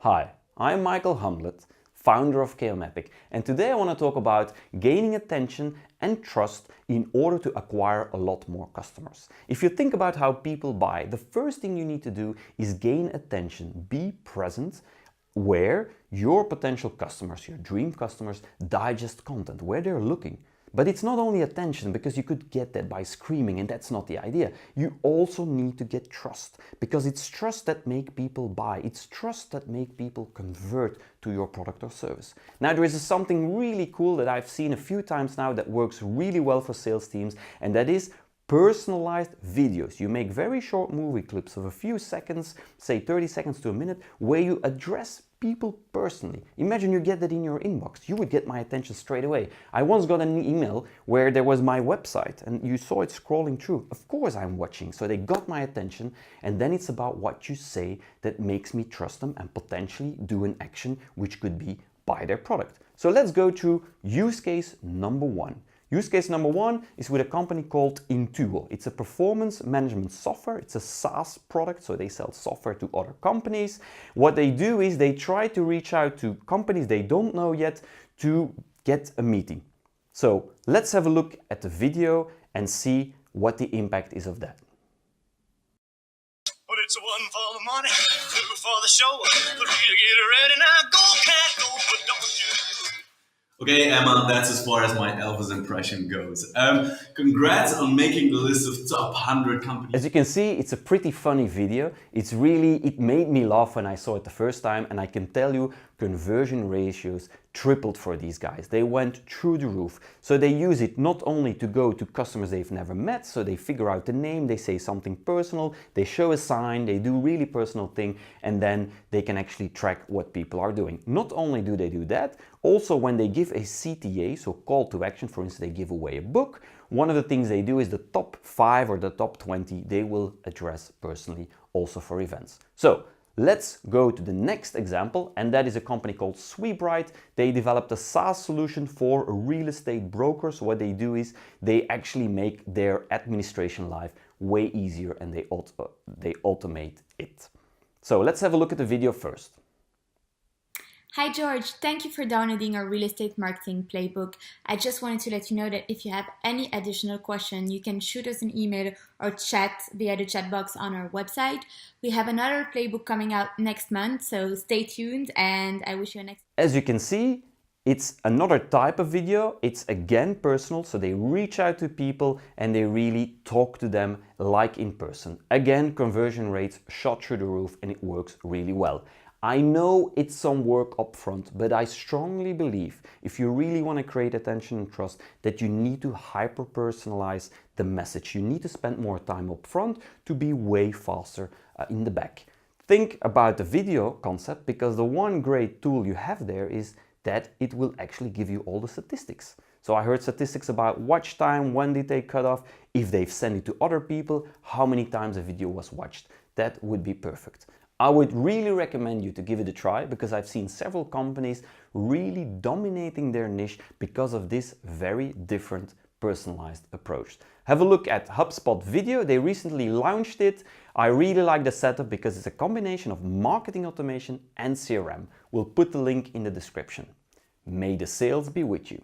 Hi, I'm Michael Humblet, founder of Chaomatic, and today I want to talk about gaining attention and trust in order to acquire a lot more customers. If you think about how people buy, the first thing you need to do is gain attention, be present where your potential customers, your dream customers, digest content, where they're looking. But it's not only attention, because you could get that by screaming, and that's not the idea. You also need to get trust, because it's trust that make people buy. It's trust that make people convert to your product or service. Now, there is something really cool that I've seen a few times now that works really well for sales teams, and that is personalized videos. You make very short movie clips of a few seconds, say 30 seconds to a minute, where you address people personally. Imagine you get that in your inbox. You would get my attention straight away. I once got an email where there was my website and you saw it scrolling through. Of course I'm watching, so they got my attention, and then it's about what you say that makes me trust them and potentially do an action which could be buy their product. So let's go to use case number one. Use case number one is with a company called Intuo. It's a performance management software. It's a SaaS product, so they sell software to other companies. What they do is they try to reach out to companies they don't know yet to get a meeting. So let's have a look at the video and see what the impact is of that. Well, it's one for the money, two for the show, three to get ready. Now go, cat, go, but don't you? Okay, Emma, that's as far as my Elvis impression goes. Congrats on making the list of top 100 companies. As you can see, it's a pretty funny video. It made me laugh when I saw it the first time, and I can tell you conversion ratios tripled for these guys. They went through the roof. So they use it not only to go to customers they've never met, so they figure out the name, they say something personal, they show a sign, they do really personal thing, and then they can actually track what people are doing. Not only do they do that, also when they give a CTA, so call to action, for instance, they give away a book, one of the things they do is the top 5 or the top 20, they will address personally also for events. So let's go to the next example, and that is a company called Sweebright. They developed a SaaS solution for real estate brokers. What they do is they actually make their administration life way easier, and they automate it. So let's have a look at the video first. Hi George, thank you for downloading our real estate marketing playbook. I just wanted to let you know that if you have any additional question, you can shoot us an email or chat via the chat box on our website. We have another playbook coming out next month, so stay tuned, and I wish you a next. As you can see, it's another type of video. It's again personal, so they reach out to people and they really talk to them like in person. Again, conversion rates shot through the roof, and it works really well. I know it's some work up front, but I strongly believe if you really want to create attention and trust, that you need to hyper-personalize the message. You need to spend more time up front to be way faster in the back. Think about the video concept, because the one great tool you have there is that it will actually give you all the statistics. So I heard statistics about watch time, when did they cut off, if they've sent it to other people, how many times a video was watched. That would be perfect. I would really recommend you to give it a try, because I've seen several companies really dominating their niche because of this very different personalized approach. Have a look at HubSpot Video. They recently launched it. I really like the setup because it's a combination of marketing automation and CRM. We'll put the link in the description. May the sales be with you.